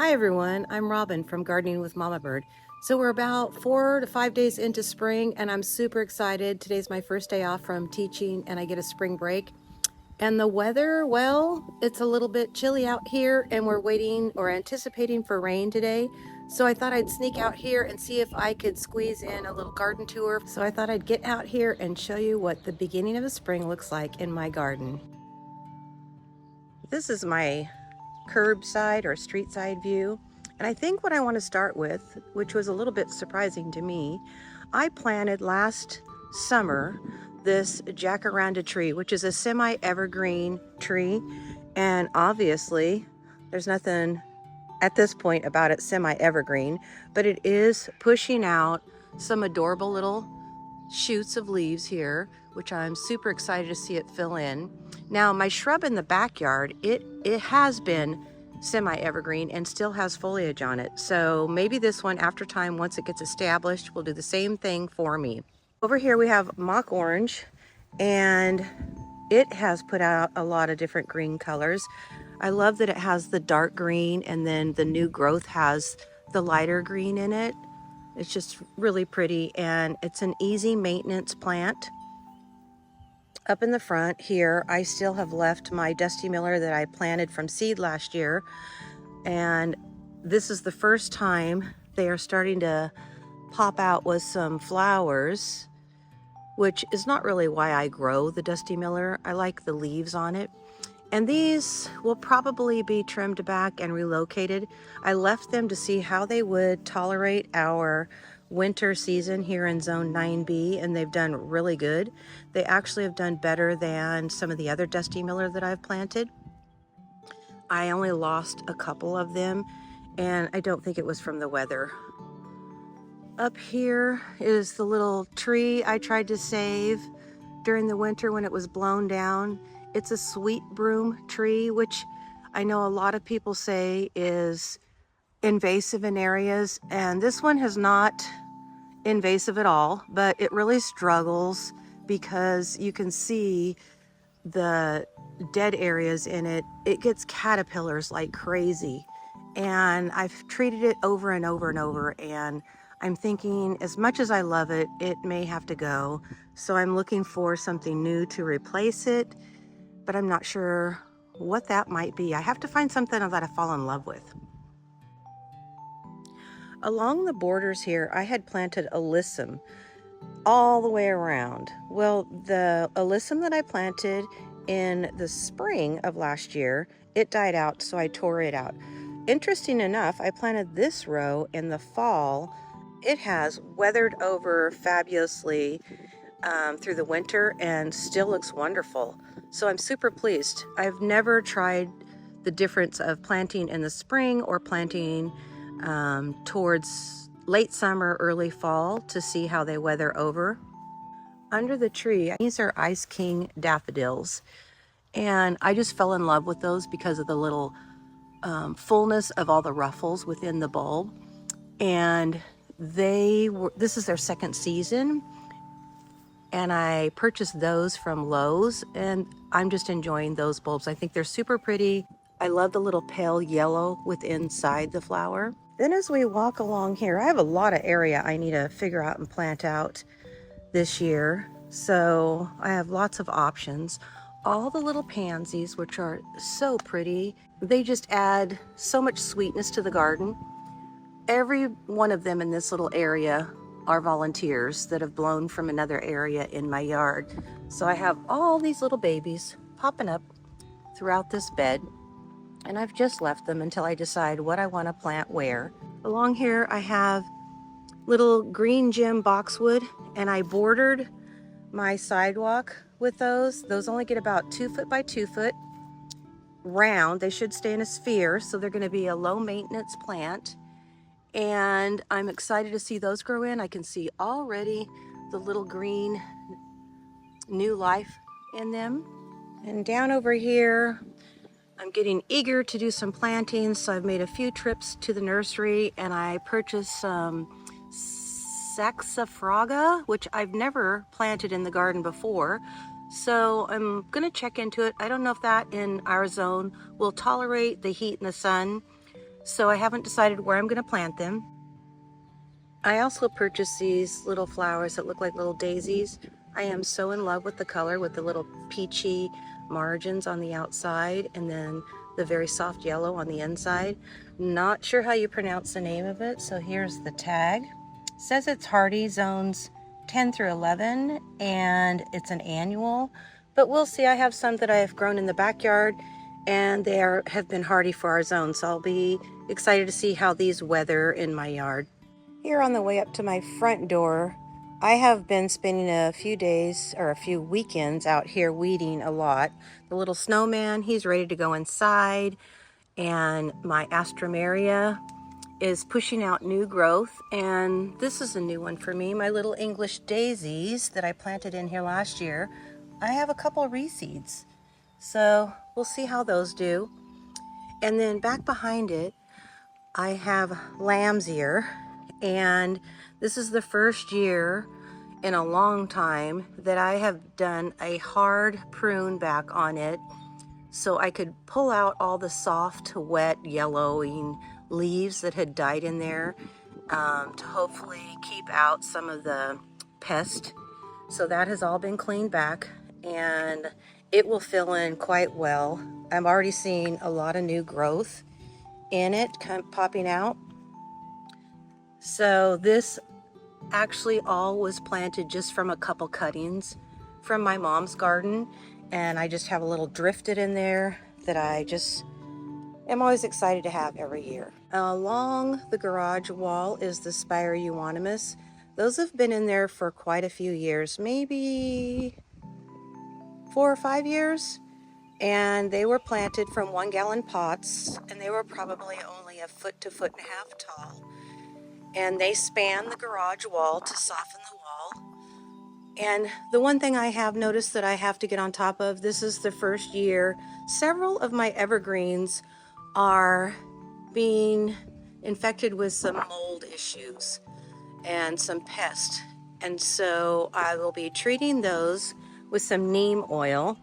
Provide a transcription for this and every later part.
Hi everyone, I'm Robin from Gardening with Mama Bird. So we're about 4 to 5 days into spring and I'm super excited. Today's my first day off from teaching and I get a spring break. And the weather, well, it's a little bit chilly out here and we're waiting or anticipating for rain today. So I thought I'd sneak out here and see if I could squeeze in a little garden tour. So I thought I'd get out here and show you what the beginning of the spring looks like in my garden. This is my curbside or street side view. And I think what I want to start with, which was a little bit surprising to me, I planted last summer this jacaranda tree, which is a semi-evergreen tree. And obviously there's nothing at this point about it semi-evergreen, but it is pushing out some adorable little shoots of leaves here, which I'm super excited to see it fill in. Now my shrub in the backyard, it has been semi-evergreen and still has foliage on it. So maybe this one after time, once it gets established, will do the same thing for me. Over here we have mock orange and it has put out a lot of different green colors. I love that it has the dark green and then the new growth has the lighter green in it. It's just really pretty and it's an easy maintenance plant. Up in the front here, I still have left my Dusty Miller that I planted from seed last year. And this is the first time they are starting to pop out with some flowers, which is not really why I grow the Dusty Miller. I like the leaves on it. And these will probably be trimmed back and relocated. I left them to see how they would tolerate our winter season here in zone 9B, and they've done really good. They actually have done better than some of the other Dusty Miller that I've planted. I only lost a couple of them, and I don't think it was from the weather. Up here is the little tree I tried to save during the winter when it was blown down. It's a sweet broom tree, which I know a lot of people say is invasive in areas, and this one is not invasive at all, but it really struggles because you can see the dead areas in it. It gets caterpillars like crazy, and I've treated it over and over and over, and I'm thinking as much as I love it, it may have to go. So I'm looking for something new to replace it, but I'm not sure what that might be. I have to find something that I fall in love with. Along the borders here, I had planted alyssum all the way around. Well, the alyssum that I planted in the spring of last year, it died out, so I tore it out. Interesting enough, I planted this row in the fall. It has weathered over fabulously through the winter and still looks wonderful. So I'm super pleased. I've never tried the difference of planting in the spring or planting towards late summer, early fall to see how they weather over. Under the tree, these are Ice King daffodils. And I just fell in love with those because of the little fullness of all the ruffles within the bulb. And this is their second season. And I purchased those from Lowe's and I'm just enjoying those bulbs. I think they're super pretty. I love the little pale yellow within inside the flower. Then as we walk along here, I have a lot of area I need to figure out and plant out this year. So I have lots of options. All the little pansies, which are so pretty, they just add so much sweetness to the garden. Every one of them in this little area are volunteers that have blown from another area in my yard. So I have all these little babies popping up throughout this bed, and I've just left them until I decide what I want to plant where. Along here I have little green gem boxwood, and I bordered my sidewalk with those. Those only get about 2 foot by 2 foot round. They should stay in a sphere, so they're going to be a low maintenance plant. And I'm excited to see those grow in. I can see already the little green new life in them. And down over here, I'm getting eager to do some planting, so I've made a few trips to the nursery and I purchased some saxifraga, which I've never planted in the garden before. So I'm gonna check into it. I don't know if that in our zone will tolerate the heat and the sun. so I haven't decided where I'm going to plant them. I also purchased these little flowers that look like little daisies. I am so in love with the color, with the little peachy margins on the outside and then the very soft yellow on the inside. Not sure how you pronounce the name of it, so here's the tag. It says it's hardy zones 10 through 11 and it's an annual, but we'll see. I have some that I have grown in the backyard and they have been hardy for our zone, so I'll be excited to see how these weather in my yard. Here on the way up to my front door, I have been spending a few days or a few weekends out here weeding a lot. The little snowman, he's ready to go inside, and my astromeria is pushing out new growth, and this is a new one for me. My little English daisies that I planted in here last year, I have a couple reseeds, so we'll see how those do. And then back behind it, I have lamb's ear, and this is the first year in a long time that I have done a hard prune back on it so I could pull out all the soft, wet, yellowing leaves that had died in there to hopefully keep out some of the pest. So that has all been cleaned back and it will fill in quite well. I'm already seeing a lot of new growth in it popping out. So this actually all was planted just from a couple cuttings from my mom's garden, and I just have a little drifted in there that I just am always excited to have every year. Along the garage wall is the Spire euonymus. Those have been in there for quite a few years, maybe 4 or 5 years, and they were planted from 1-gallon pots, and they were probably only a foot to foot and a half tall. And they span the garage wall to soften the wall. And the one thing I have noticed that I have to get on top of, this is the first year, several of my evergreens are being infected with some mold issues and some pest. And so I will be treating those with some neem oil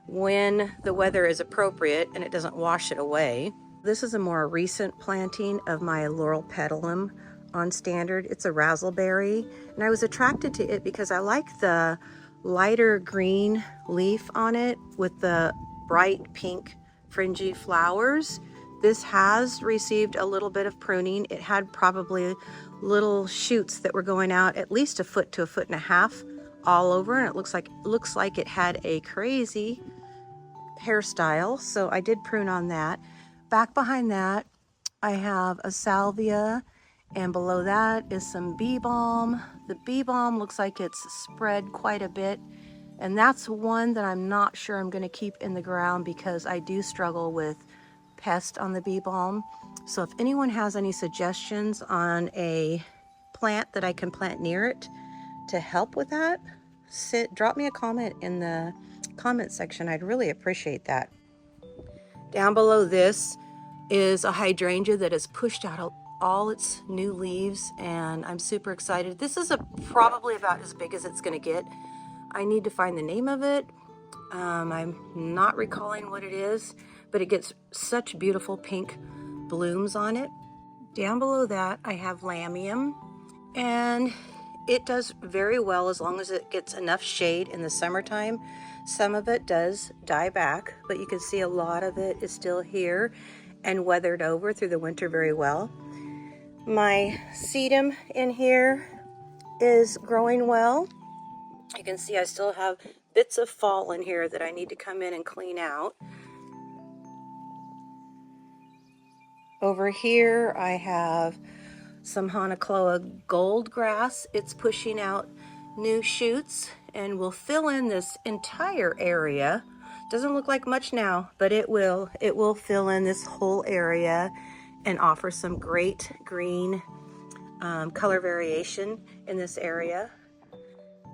when the weather is appropriate and it doesn't wash it away. This is a more recent planting of my laurel petalum on standard. It's a razzleberry, and I was attracted to it because I like the lighter green leaf on it with the bright pink fringy flowers. This has received a little bit of pruning. It had probably little shoots that were going out at least a foot to a foot and a half all over, and it looks like it had a crazy hairstyle, so I did prune on that. Back behind that I have a salvia, and below that is some bee balm. The bee balm looks like it's spread quite a bit, and that's one that I'm not sure I'm going to keep in the ground because I do struggle with pest on the bee balm. So if anyone has any suggestions on a plant that I can plant near it to help with that, drop me a comment in the comment section. I'd really appreciate that. Down below this is a hydrangea that has pushed out all its new leaves, and I'm super excited. This is probably about as big as it's going to get. I need to find the name of it. I'm not recalling what it is, but it gets such beautiful pink blooms on it. Down below that I have lamium, and it does very well as long as it gets enough shade in the summertime. Some of it does die back, but you can see a lot of it is still here and weathered over through the winter very well. My sedum in here is growing well. You can see I still have bits of fall in here that I need to come in and clean out. Over here I have some Hanacloa gold grass. It's pushing out new shoots and will fill in this entire area. Doesn't look like much now, but it will fill in this whole area and offer some great green color variation in this area.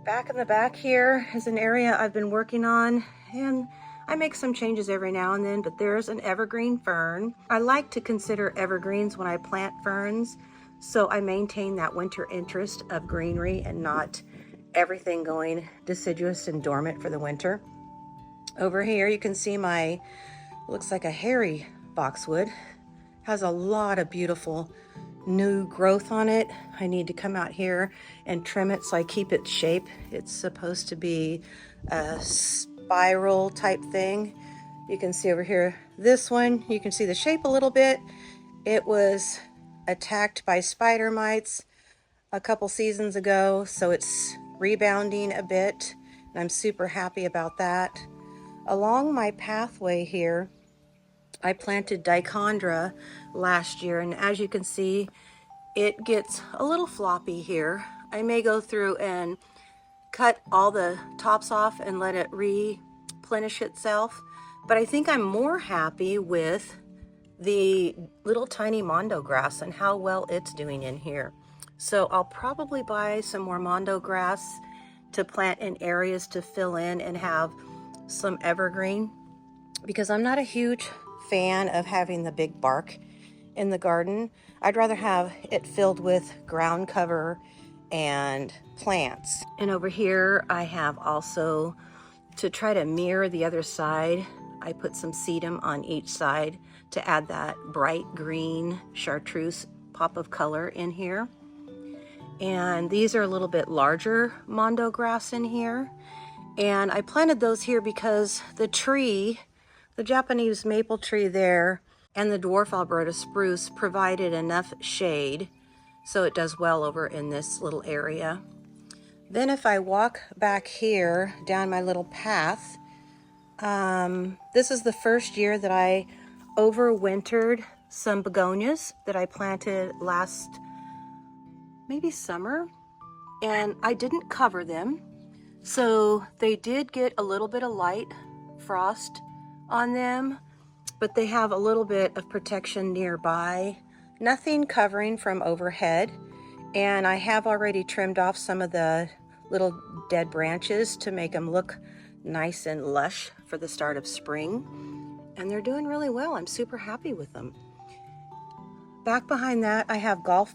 Back in the back here is an area I've been working on, and I make some changes every now and then, but there's an evergreen fern. I like to consider evergreens when I plant ferns, so I maintain that winter interest of greenery and not everything going deciduous and dormant for the winter. Over here you can see looks like a hairy boxwood. Has a lot of beautiful new growth on it. I need to come out here and trim it so I keep its shape. It's supposed to be a spiral type thing. You can see over here, this one, you can see the shape a little bit. It was attacked by spider mites a couple seasons ago, so it's rebounding a bit, and I'm super happy about that. Along my pathway here, I planted dichondra last year, and as you can see, it gets a little floppy here. I may go through and cut all the tops off and let it replenish itself, but I think I'm more happy with the little tiny mondo grass and how well it's doing in here. So I'll probably buy some more mondo grass to plant in areas to fill in and have some evergreen, because I'm not a huge fan of having the big bark in the garden. I'd rather have it filled with ground cover and plants. And over here I have also, to try to mirror the other side, I put some sedum on each side to add that bright green chartreuse pop of color in here. And these are a little bit larger mondo grass in here. And I planted those here because the tree, the Japanese maple tree there, and the dwarf Alberta spruce provided enough shade, so it does well over in this little area. Then if I walk back here down my little path, this is the first year that I overwintered some begonias that I planted last maybe summer, and I didn't cover them. So they did get a little bit of light frost on them, but they have a little bit of protection nearby. Nothing covering from overhead. And I have already trimmed off some of the little dead branches to make them look nice and lush for the start of spring. And they're doing really well. I'm super happy with them. Back behind that, I have golf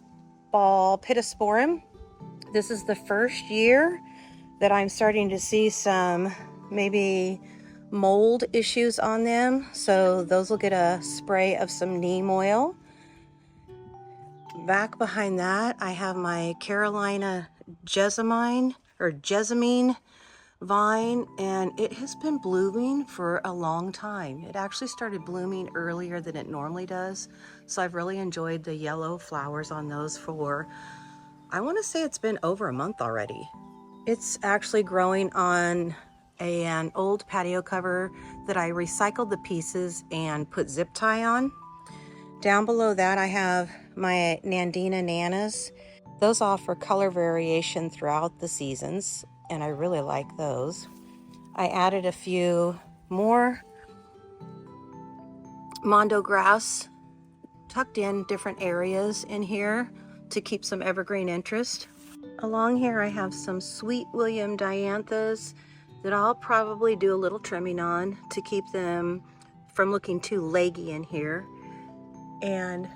ball pittosporum. This is the first year that I'm starting to see some maybe mold issues on them. So those will get a spray of some neem oil. Back behind that, I have my Carolina jessamine vine, and it has been blooming for a long time. It actually started blooming earlier than it normally does. So I've really enjoyed the yellow flowers on those for, I want to say it's been over a month already. It's actually growing on an old patio cover that I recycled the pieces and put zip tie on. Down below that, I have my Nandina nanas. Those offer color variation throughout the seasons, and I really like those. I added a few more mondo grass tucked in different areas in here to keep some evergreen interest. Along here I have some sweet William dianthus that I'll probably do a little trimming on to keep them from looking too leggy in here. And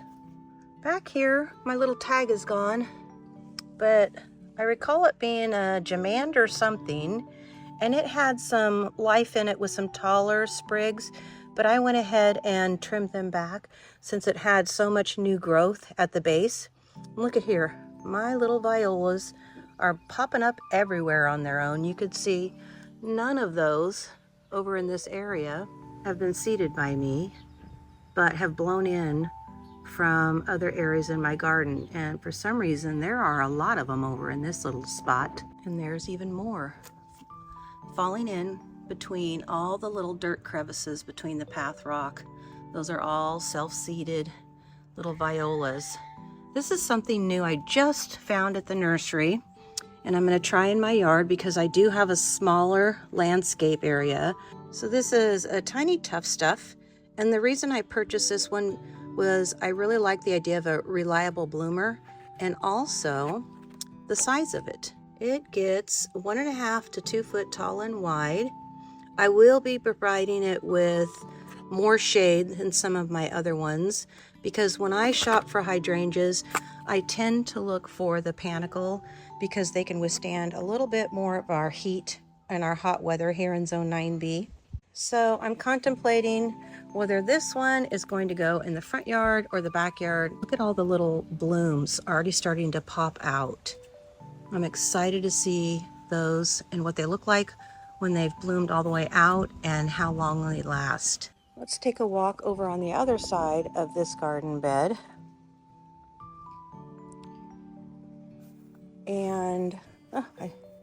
back here, my little tag is gone, but I recall it being a germander or something, and it had some life in it with some taller sprigs, but I went ahead and trimmed them back since it had so much new growth at the base. Look at here, my little violas are popping up everywhere on their own. You could see none of those over in this area have been seeded by me, but have blown in from other areas in my garden. And for some reason, there are a lot of them over in this little spot. And there's even more falling in between all the little dirt crevices between the path rock. Those are all self-seeded little violas. This is something new I just found at the nursery, and I'm going to try in my yard because I do have a smaller landscape area. So this is a tiny tough stuff, and the reason I purchased this one was I really like the idea of a reliable bloomer, and also the size of it. It gets 1.5 to 2 foot tall and wide. I will be providing it with more shade than some of my other ones, because when I shop for hydrangeas, I tend to look for the panicle because they can withstand a little bit more of our heat and our hot weather here in Zone 9B. So I'm contemplating whether this one is going to go in the front yard or the backyard. Look at all the little blooms already starting to pop out. I'm excited to see those and what they look like when they've bloomed all the way out and how long they last. Let's take a walk over on the other side of this garden bed. And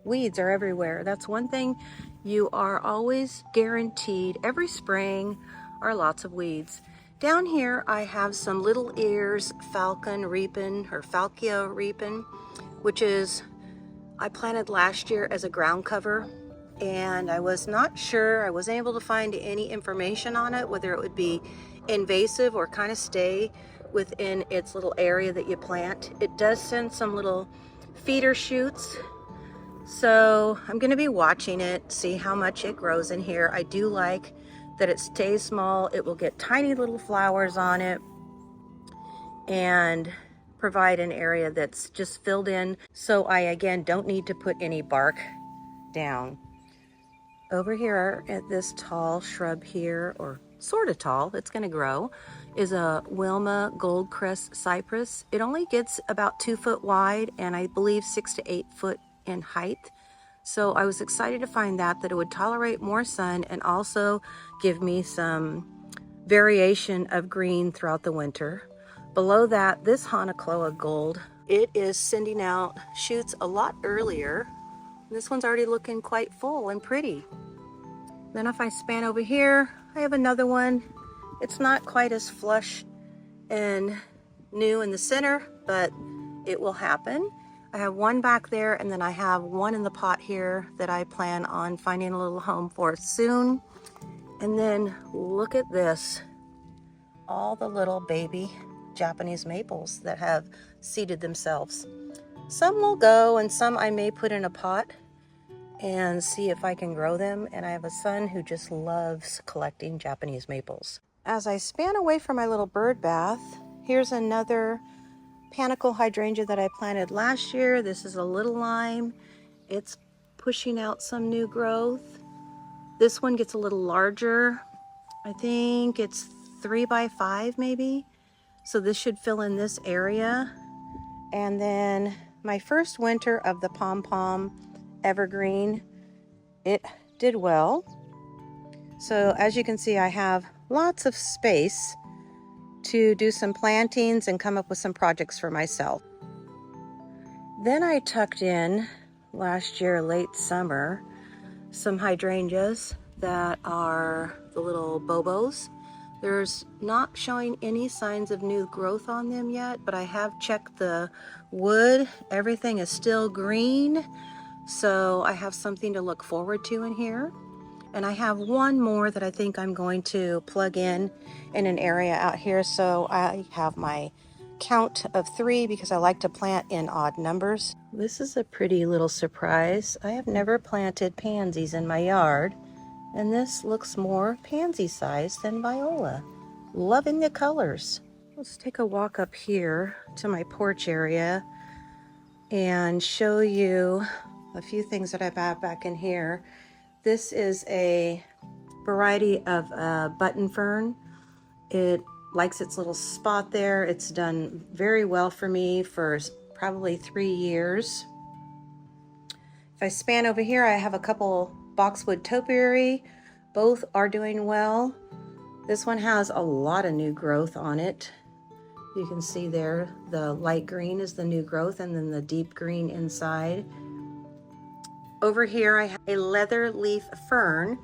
weeds are everywhere. That's one thing you are always guaranteed every spring are lots of weeds. Down here I have some little ears falcon repin or falcia repin, which is I planted last year as a ground cover, and I was not sure, I wasn't able to find any information on it, whether it would be invasive or kind of stay within its little area that you plant. It does send some little feeder shoots, so I'm going to be watching it, see how much it grows in here. I do like that it stays small. It will get tiny little flowers on it and provide an area that's just filled in, so I again don't need to put any bark down. Over here at this tall shrub here, or sort of tall, it's going to grow, is a Wilma Goldcrest cypress. It only gets about 2 foot wide and I believe 6 to 8 foot in height. So I was excited to find that it would tolerate more sun and also give me some variation of green throughout the winter. Below that, this Hanacloa Gold, it is sending out shoots a lot earlier. This one's already looking quite full and pretty. Then if I span over here, I have another one. It's not quite as flush and new in the center, but it will happen. I have one back there, and then I have one in the pot here that I plan on finding a little home for soon. And then look at this, all the little baby Japanese maples that have seeded themselves. Some will go and some I may put in a pot and see if I can grow them. And I have a son who just loves collecting Japanese maples. As I span away from my little bird bath, here's another panicle hydrangea that I planted last year. This is a little lime. It's pushing out some new growth. This one gets a little larger. I think it's 3 by 5 maybe. So this should fill in this area. And then my first winter of the pom-pom evergreen, it did well. So as you can see, I have lots of space to do some plantings and come up with some projects for myself. Then I tucked in last year, late summer, some hydrangeas that are the little bobos. There's not showing any signs of new growth on them yet, but I have checked the wood. Everything is still green, so I have something to look forward to in here. And I have one more that I think I'm going to plug in an area out here, so I have my count of 3 because I like to plant in odd numbers. This is a pretty little surprise. I have never planted pansies in my yard, and this looks more pansy sized than viola. Loving the colors. Let's take a walk up here to my porch area and show you a few things that I have back in here. This is a variety of button fern. It likes its little spot there. It's done very well for me for probably 3 years. If I span over here, I have a couple boxwood topiary. Both are doing well. This one has a lot of new growth on it. You can see there, the light green is the new growth and then the deep green inside. Over here, I have a leather leaf fern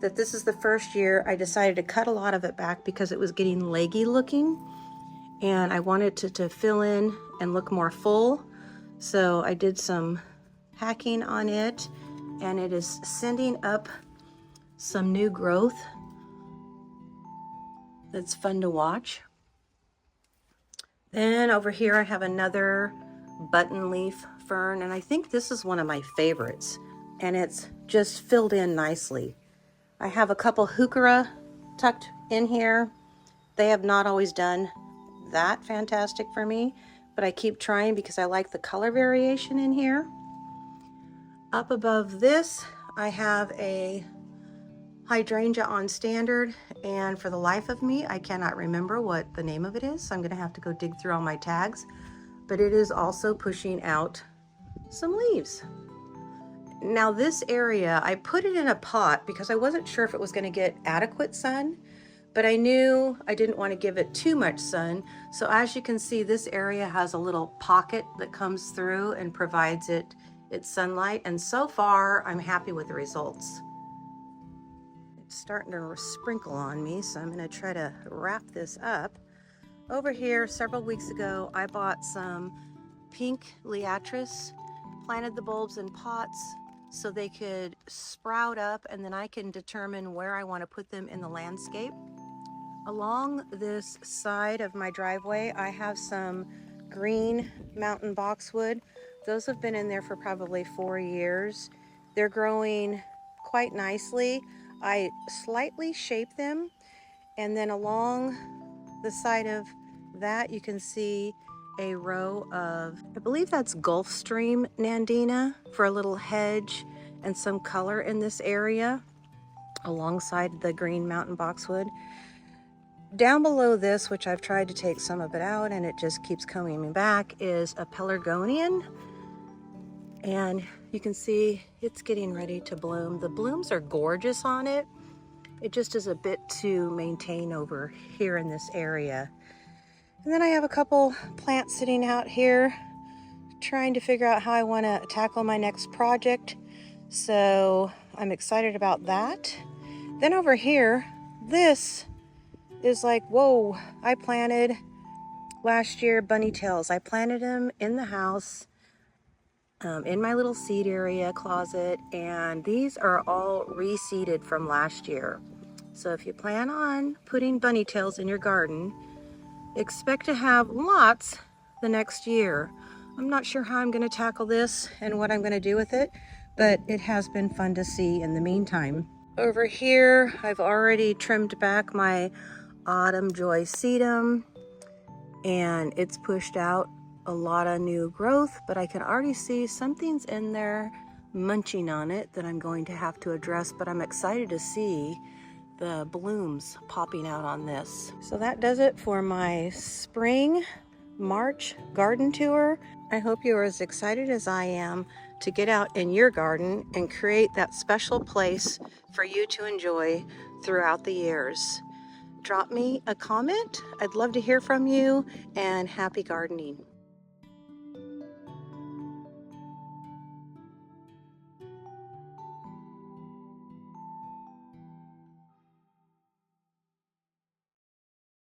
that this is the first year I decided to cut a lot of it back because it was getting leggy looking and I wanted to fill in and look more full. So I did some hacking on it and it is sending up some new growth that's fun to watch. Then over here I have another button leaf fern, and I think this is one of my favorites, and it's just filled in nicely. I have a couple heuchera tucked in here. They have not always done that fantastic for me, but I keep trying because I like the color variation in here. Up above this, I have a hydrangea on standard, and for the life of me, I cannot remember what the name of it is, so I'm gonna have to go dig through all my tags, but it is also pushing out some leaves. Now this area, I put it in a pot because I wasn't sure if it was gonna get adequate sun, but I knew I didn't want to give it too much sun. So as you can see, this area has a little pocket that comes through and provides it its sunlight. And so far, I'm happy with the results. It's starting to sprinkle on me, so I'm going to try to wrap this up. Over here, several weeks ago, I bought some pink liatris, planted the bulbs in pots so they could sprout up, and then I can determine where I want to put them in the landscape. Along this side of my driveway, I have some green mountain boxwood. Those have been in there for probably 4 years. They're growing quite nicely. I slightly shape them, and then along the side of that you can see a row of, I believe that's Gulfstream Nandina, for a little hedge and some color in this area alongside the green mountain boxwood. Down below this, which I've tried to take some of it out and it just keeps coming back, is a pelargonian. And you can see it's getting ready to bloom. The blooms are gorgeous on it. It just is a bit to maintain over here in this area. And then I have a couple plants sitting out here trying to figure out how I want to tackle my next project. So I'm excited about that. Then over here, this is like, whoa, I planted last year bunny tails. I planted them in the house, in my little seed area closet, and these are all reseeded from last year. So if you plan on putting bunny tails in your garden, expect to have lots the next year. I'm not sure how I'm going to tackle this and what I'm going to do with it, but it has been fun to see in the meantime. Over here, I've already trimmed back my autumn joy sedum, and it's pushed out a lot of new growth, but I can already see something's in there munching on it that I'm going to have to address, but I'm excited to see the blooms popping out on this. So that does it for my spring March garden tour. I hope you're as excited as I am to get out in your garden and create that special place for you to enjoy throughout the years. Drop me a comment. I'd love to hear from you, and happy gardening.